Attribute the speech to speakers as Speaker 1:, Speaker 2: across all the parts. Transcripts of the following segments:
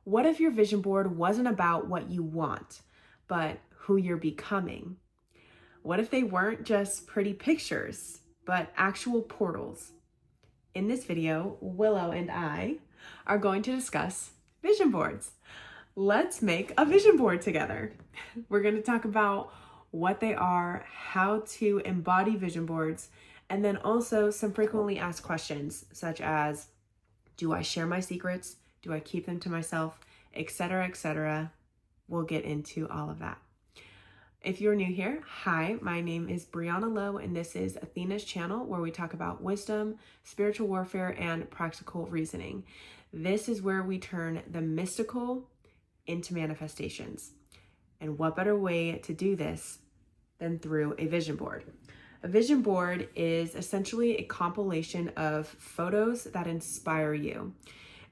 Speaker 1: What if your vision board wasn't about what you want, but who you're becoming? What if they weren't just pretty pictures, but actual portals? In this video, Willow and I are going to discuss vision boards. Let's make a vision board together. We're going to talk about what they are, how to embody vision boards, and then also some frequently asked questions such as, do I share my secrets? Do I keep them to myself? Etc., etc. We'll get into all of that. If you're new here, hi, my name is Brianalowe, and this is Athena's channel where we talk about wisdom, spiritual warfare, and practical reasoning. This is where we turn the mystical into manifestations. And what better way to do this than through a vision board? A vision board is essentially a compilation of photos that inspire you.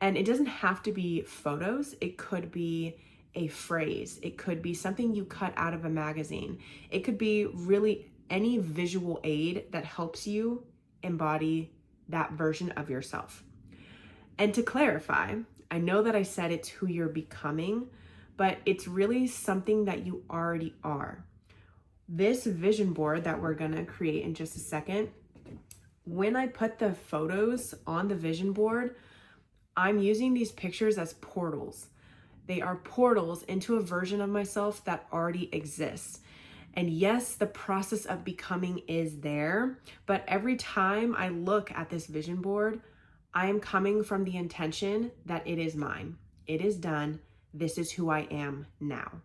Speaker 1: And it doesn't have to be photos. It could be a phrase. It could be something you cut out of a magazine. It could be really any visual aid that helps you embody that version of yourself. And to clarify, I know that I said it's who you're becoming, but it's really something that you already are. This vision board that we're gonna create in just a second, when I put the photos on the vision board, I'm using these pictures as portals. They are portals into a version of myself that already exists. And yes, the process of becoming is there, but every time I look at this vision board, I am coming from the intention that it is mine. It is done. This is who I am now.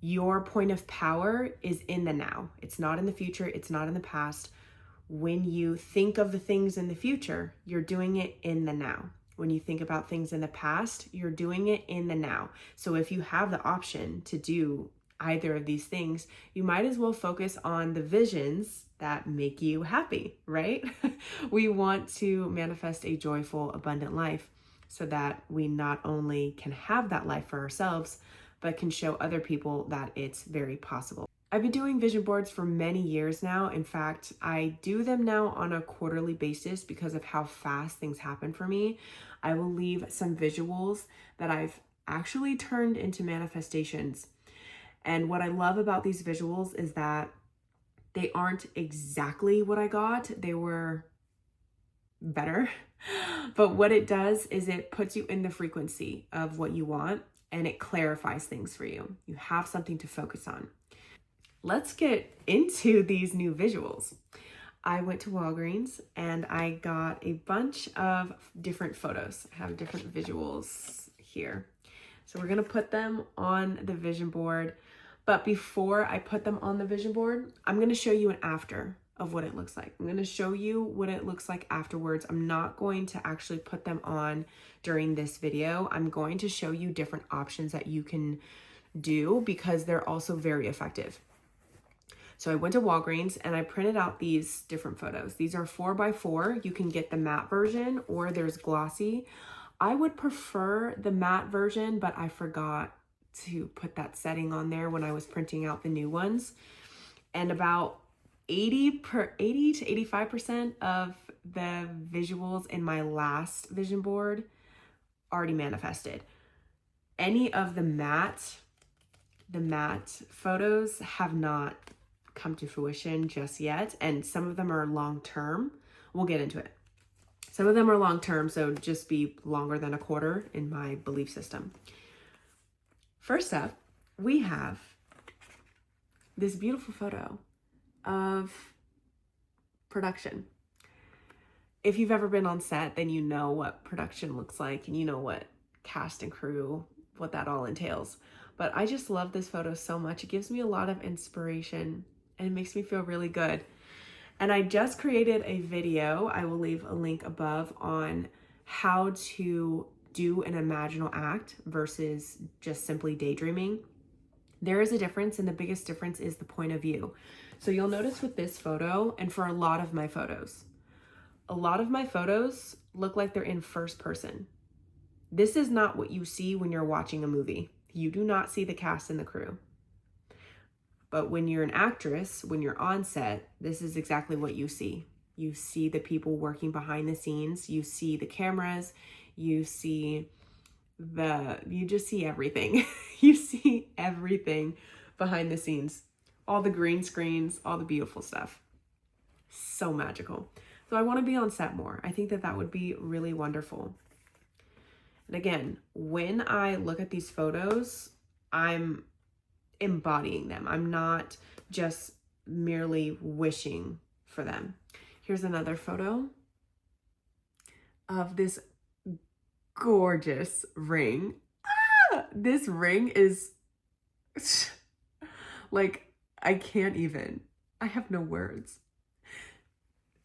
Speaker 1: Your point of power is in the now. It's not in the future. It's not in the past. When you think of the things in the future, you're doing it in the now. When you think about things in the past, you're doing it in the now. So if you have the option to do either of these things, you might as well focus on the visions that make you happy, right? We want to manifest a joyful, abundant life so that we not only can have that life for ourselves, but can show other people that it's very possible. I've been doing vision boards for many years now. In fact, I do them now on a quarterly basis because of how fast things happen for me. I will leave some visuals that I've actually turned into manifestations. And what I love about these visuals is that they aren't exactly what I got. They were better. But what it does is it puts you in the frequency of what you want, and it clarifies things for you. You have something to focus on. Let's get into these new visuals. I went to Walgreens and I got a bunch of different photos. I have different visuals here. So we're gonna put them on the vision board. But before I put them on the vision board, I'm gonna show you an after of what it looks like. I'm gonna show you what it looks like afterwards. I'm not going to actually put them on during this video. I'm going to show you different options that you can do because they're also very effective. So I went to Walgreens and I printed out these different photos. These are 4x4. You can get the matte version or there's glossy. I would prefer the matte version, but I forgot to put that setting on there when I was printing out the new ones. And about 80 to 85% of the visuals in my last vision board already manifested. Any of the matte photos have not come to fruition just yet, and some of them are long-term. We'll get into it. Some of them are long-term, so just be longer than a quarter in my belief system. First up, we have this beautiful photo of production. If you've ever been on set, then you know what production looks like and you know what cast and crew, what that all entails. But I just love this photo so much. It gives me a lot of inspiration and it makes me feel really good. And I just created a video, I will leave a link above, on how to do an imaginal act versus just simply daydreaming. There is a difference, and the biggest difference is the point of view. So you'll notice with this photo, and for a lot of my photos look like they're in first person. This is not what you see when you're watching a movie. You do not see the cast and the crew. But when you're an actress, when you're on set, this is exactly what you see. You see the people working behind the scenes. You see the cameras. You see you just see everything. You see everything behind the scenes, all the green screens, all the beautiful stuff. So magical. So I want to be on set more. I think that that would be really wonderful. And again, when I look at these photos, I'm embodying them. I'm not just merely wishing for them. Here's another photo of this gorgeous ring. This ring is like, I can't even. I have no words.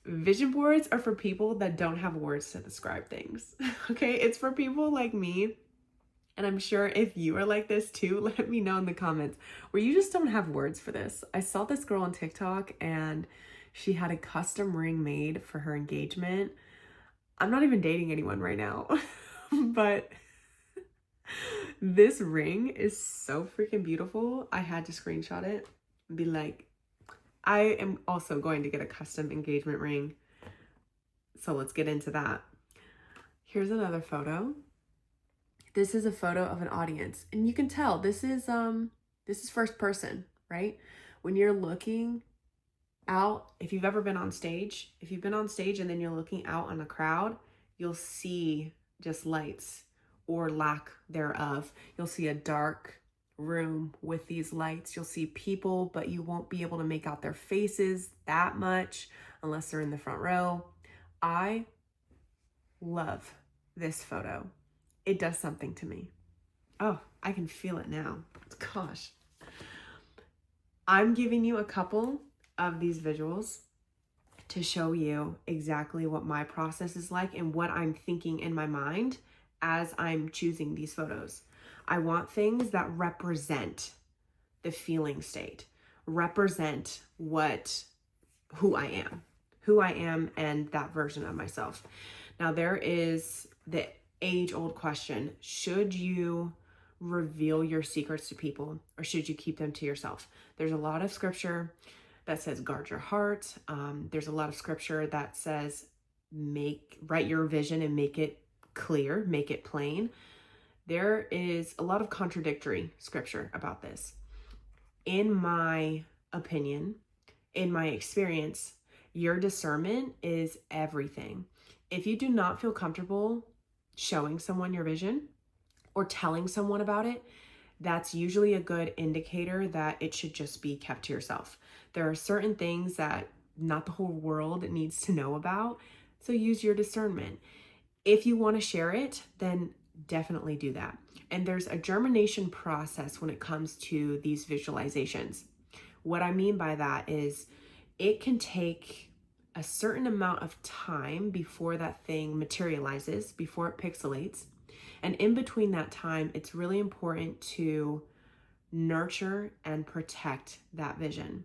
Speaker 1: Vision boards are for people that don't have words to describe things. Okay, it's for people like me. And I'm sure if you are like this too, let me know in the comments where you just don't have words for this. I saw this girl on TikTok and she had a custom ring made for her engagement. I'm not even dating anyone right now, but this ring is so freaking beautiful. I had to screenshot it and be like, I am also going to get a custom engagement ring. So let's get into that. Here's another photo. This is a photo of an audience, and you can tell this is first person, right? When you're looking out, if you've ever been on stage, if you've been on stage and then you're looking out on a crowd, you'll see just lights or lack thereof. You'll see a dark room with these lights. You'll see people, but you won't be able to make out their faces that much unless they're in the front row. I love this photo. It does something to me. Oh, I can feel it now. Gosh. I'm giving you a couple of these visuals to show you exactly what my process is like and what I'm thinking in my mind as I'm choosing these photos. I want things that represent the feeling state, represent who I am and that version of myself. Now there is the age-old question, should you reveal your secrets to people or should you keep them to yourself? There's a lot of scripture that says guard your heart. There's a lot of scripture that says write your vision and make it clear, make it plain. There is a lot of contradictory scripture about this. In my opinion, in my experience, your discernment is everything. If you do not feel comfortable showing someone your vision or telling someone about it, that's usually a good indicator that it should just be kept to yourself. There are certain things that not the whole world needs to know about, so use your discernment. If you want to share it, then definitely do that. And there's a germination process when it comes to these visualizations. What I mean by that is it can take a certain amount of time before that thing materializes, before it pixelates. And in between that time, it's really important to nurture and protect that vision.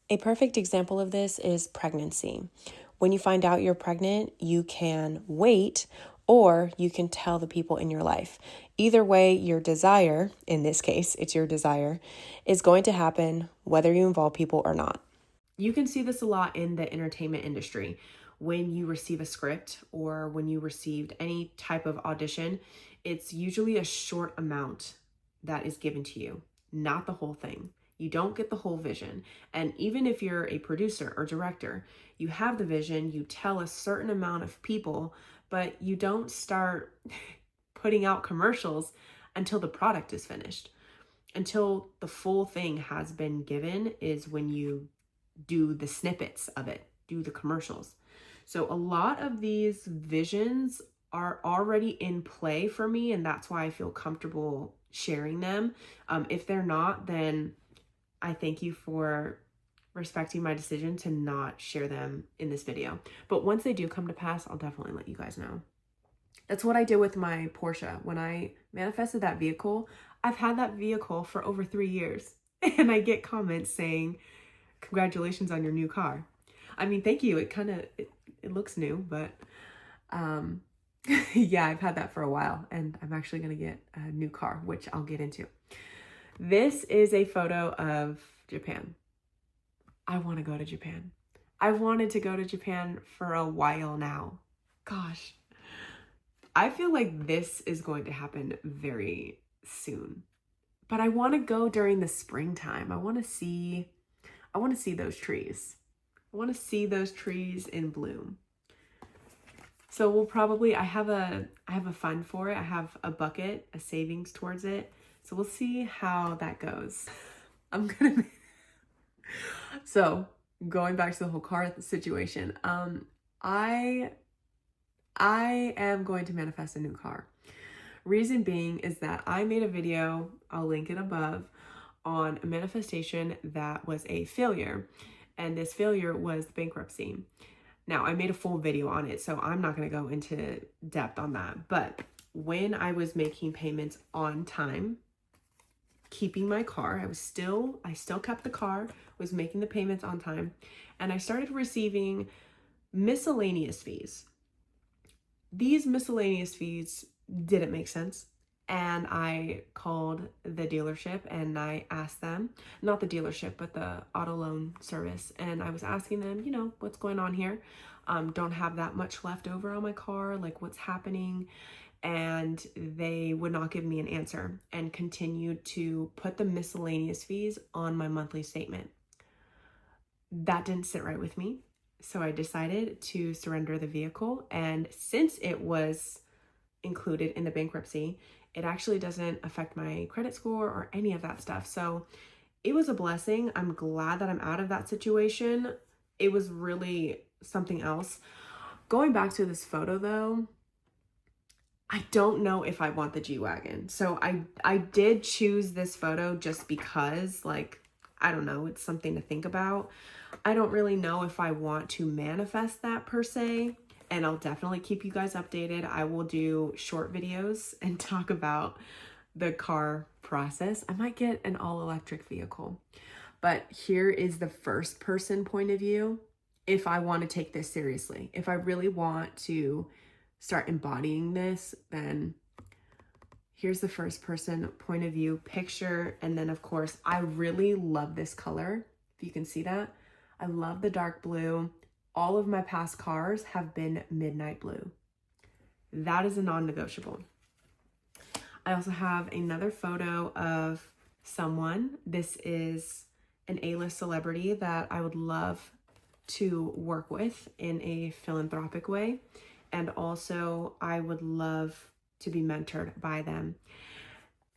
Speaker 1: A perfect example of this is pregnancy. When you find out you're pregnant, you can wait or you can tell the people in your life. Either way, your desire, in this case, it's your desire, is going to happen whether you involve people or not. You can see this a lot in the entertainment industry. When you receive a script or when you received any type of audition, it's usually a short amount that is given to you, not the whole thing. You don't get the whole vision. And even if you're a producer or director, you have the vision, you tell a certain amount of people, but you don't start putting out commercials until the product is finished. Until the full thing has been given is when you do the snippets of it, do the commercials. So a lot of these visions are already in play for me, and that's why I feel comfortable sharing them. If they're not, then I thank you for respecting my decision to not share them in this video. But once they do come to pass, I'll definitely let you guys know. That's what I did with my Porsche. When I manifested that vehicle, I've had that vehicle for over 3 years. And I get comments saying, congratulations on your new car. I mean, thank you. It looks new, but yeah, I've had that for a while and I'm actually going to get a new car, which I'll get into. This is a photo of Japan. I want to go to Japan. I wanted to go to Japan for a while now. Gosh, I feel like this is going to happen very soon. But I want to go during the springtime. I want to see those trees. I want to see those trees in bloom. So we'll probably, I have a fund for it. I have a bucket, a savings towards it. So we'll see how that goes. So going back to the whole car situation, I am going to manifest a new car. Reason being is that I made a video, I'll link it above, on a manifestation that was a failure. And this failure was bankruptcy. Now, I made a full video on it, so I'm not going to go into depth on that. But when I was making payments on time, keeping my car, I still kept the car, was making the payments on time, and I started receiving miscellaneous fees. These miscellaneous fees didn't make sense. And I called the dealership and I asked them, not the dealership, but the auto loan service. And I was asking them, you know, what's going on here? Don't have that much left over on my car. Like, what's happening? And they would not give me an answer and continued to put the miscellaneous fees on my monthly statement. That didn't sit right with me. So I decided to surrender the vehicle. And since it was included in the bankruptcy, it actually doesn't affect my credit score or any of that stuff. So it was a blessing. I'm glad that I'm out of that situation. It was really something else. Going back to this photo though, I don't know if I want the G-Wagon. So I did choose this photo just because, like, I don't know, it's something to think about. I don't really know if I want to manifest that per se. And I'll definitely keep you guys updated. I will do short videos and talk about the car process. I might get an all-electric vehicle. But here is the first person point of view if I want to take this seriously. If I really want to start embodying this, then here's the first person point of view picture. And then, of course, I really love this color. If you can see that. I love the dark blue. All of my past cars have been midnight blue. That is a non-negotiable. I also have another photo of someone. This is an A-list celebrity that I would love to work with in a philanthropic way. And also I would love to be mentored by them.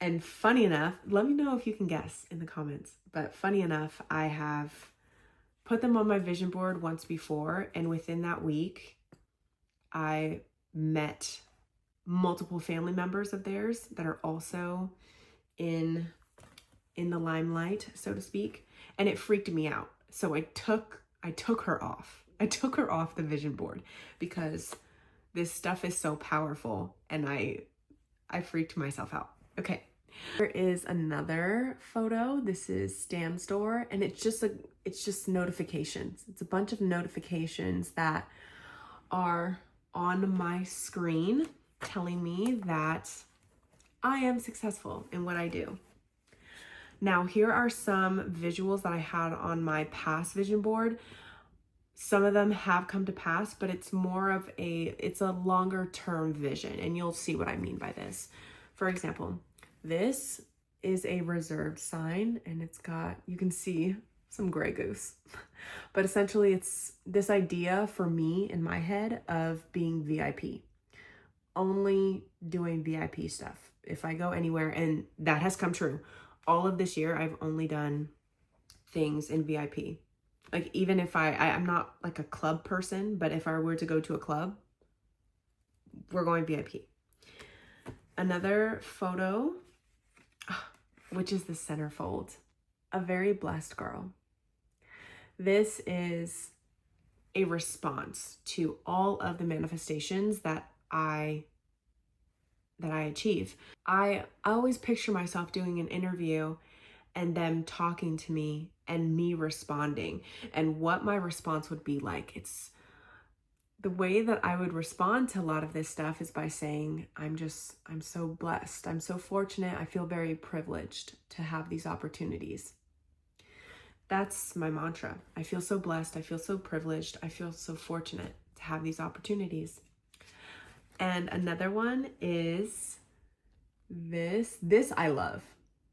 Speaker 1: And funny enough, let me know if you can guess in the comments, but funny enough, I have put them on my vision board once before, and within that week, I met multiple family members of theirs that are also in the limelight, so to speak, and it freaked me out. So I took her off. I took her off the vision board because this stuff is so powerful, and I freaked myself out. Okay. There is another photo. This is Stan Store, and it's just notifications. It's a bunch of notifications that are on my screen telling me that I am successful in what I do. Now, here are some visuals that I had on my past vision board. Some of them have come to pass, but it's more of it's a longer term vision, and you'll see what I mean by this. For example, this is a reserved sign, and it's got, you can see some gray goose, but essentially it's this idea for me in my head of being VIP, only doing VIP stuff. If I go anywhere, and that has come true. All of this year, I've only done things in VIP. Like, even if I'm not like a club person, but if I were to go to a club, we're going VIP. Another photo, which is the centerfold, a very blessed girl. This is a response to all of the manifestations that I achieve. I always picture myself doing an interview and them talking to me and me responding, and what my response would be like. It's the way that I would respond to a lot of this stuff is by saying, I'm so blessed. I'm so fortunate. I feel very privileged to have these opportunities. That's my mantra. I feel so blessed. I feel so privileged. I feel so fortunate to have these opportunities. And another one is this. This I love.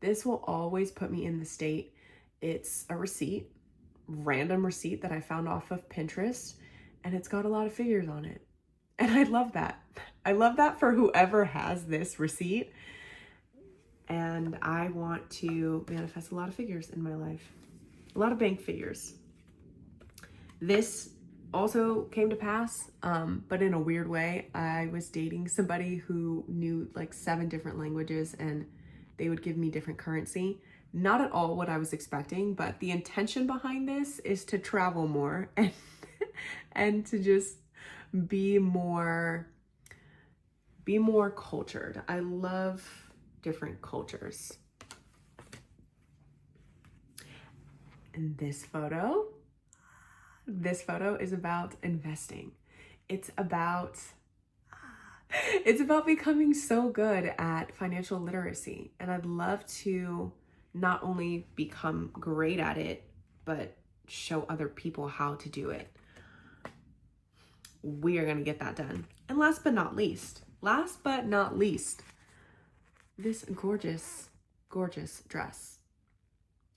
Speaker 1: This will always put me in the state. It's a receipt, random receipt that I found off of Pinterest, and it's got a lot of figures on it. And I love that. I love that for whoever has this receipt. And I want to manifest a lot of figures in my life. A lot of bank figures. This also came to pass, but in a weird way. I was dating somebody who knew like 7 different languages, and they would give me different currency. Not at all what I was expecting, but the intention behind this is to travel more and to just be more cultured. I love different cultures. And this photo is about investing. It's about becoming so good at financial literacy. And I'd love to not only become great at it, but show other people how to do it. We are going to get that done. And last but not least, this gorgeous, gorgeous dress,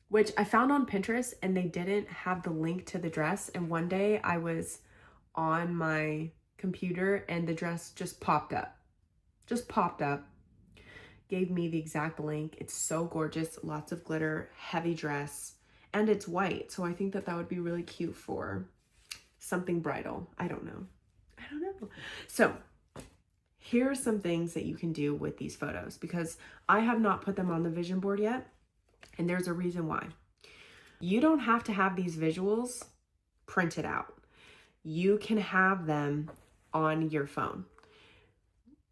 Speaker 1: which I found on Pinterest, and they didn't have the link to the dress. And one day I was on my computer and the dress just popped up, gave me the exact link. It's so gorgeous, lots of glitter, heavy dress, and it's white. So I think that would be really cute for something bridal. I don't know. So here are some things that you can do with these photos, because I have not put them on the vision board yet. And there's a reason why. You don't have to have these visuals printed out. You can have them on your phone.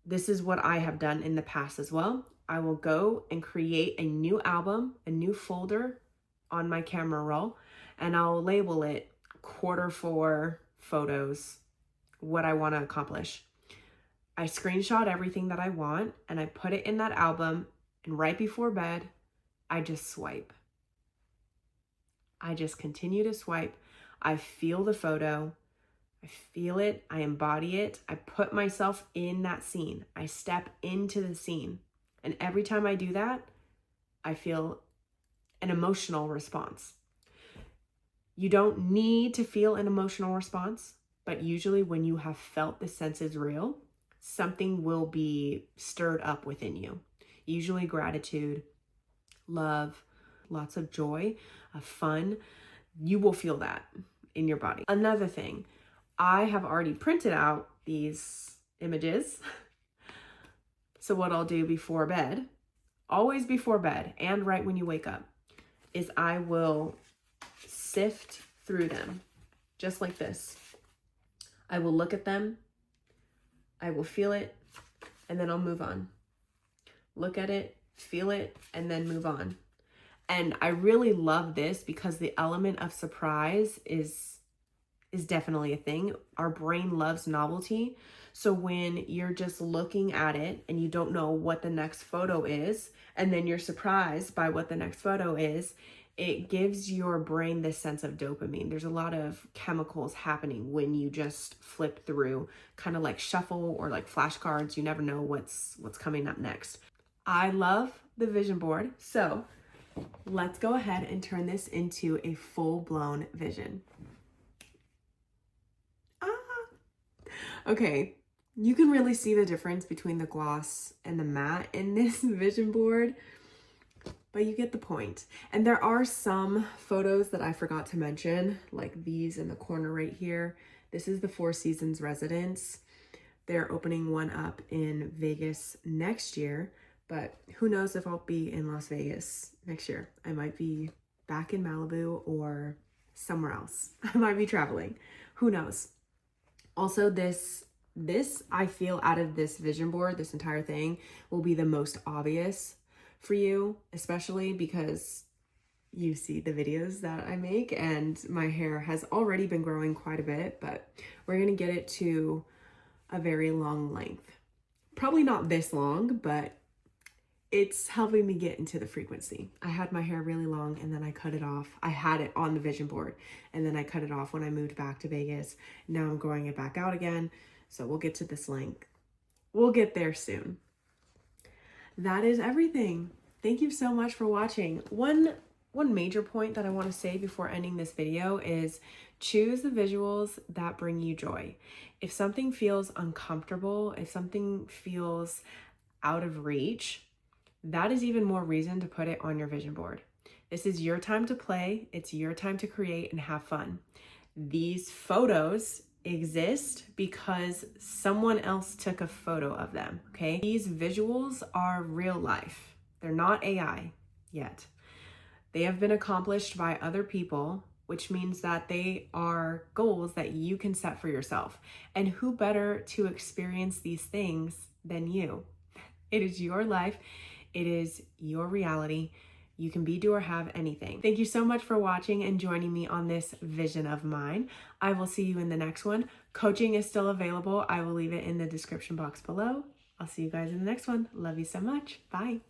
Speaker 1: This is what I have done in the past as well. I will go and create a new album, a new folder on my camera roll, and I'll label it Q4 photos, what I want to accomplish. I screenshot everything that I want and I put it in that album, and right before bed, I just swipe. I just continue to swipe. I feel the photo. I feel it. I embody it. I put myself in that scene. I step into the scene. And every time I do that, I feel an emotional response. You don't need to feel an emotional response, but usually when you have felt the senses real, something will be stirred up within you. Usually gratitude, love, lots of joy, fun. You will feel that in your body. Another thing, I have already printed out these images. So what I'll do before bed, always before bed and right when you wake up, is I will sift through them just like this. I will look at them, I will feel it, and then I'll move on. Look at it, feel it, and then move on. And I really love this because the element of surprise is definitely a thing. Our brain loves novelty. So when you're just looking at it and you don't know what the next photo is, and then you're surprised by what the next photo is, it gives your brain this sense of dopamine. There's a lot of chemicals happening when you just flip through, kind of like shuffle or like flashcards. You never know what's coming up next. I love the vision board. So let's go ahead and turn this into a full-blown vision. Okay, you can really see the difference between the gloss and the matte in this vision board, but you get the point. And there are some photos that I forgot to mention, like these in the corner right here. This is the Four Seasons residence. They're opening one up in Vegas next year, but who knows if I'll be in Las Vegas next year. I might be back in Malibu or somewhere else. I might be traveling. Who knows? Also, this I feel out of this vision board, this entire thing will be the most obvious for you, especially because you see the videos that I make and my hair has already been growing quite a bit, but we're going to get it to a very long length. Probably not this long, but it's helping me get into the frequency. I had my hair really long and then I cut it off. I had it on the vision board and then I cut it off when I moved back to Vegas. Now I'm growing it back out again. So we'll get to this length We'll get there soon. That is everything. Thank you so much for watching. One major point that I want to say before ending this video is choose the visuals that bring you joy. If something feels uncomfortable, if something feels out of reach, that is even more reason to put it on your vision board. This is your time to play. It's your time to create and have fun. These photos exist because someone else took a photo of them, okay? These visuals are real life. They're not AI yet. They have been accomplished by other people, which means that they are goals that you can set for yourself. And who better to experience these things than you? It is your life. It is your reality. You can be, do, or have anything. Thank you so much for watching and joining me on this vision of mine. I will see you in the next one. Coaching is still available. I will leave it in the description box below. I'll see you guys in the next one. Love you so much. Bye.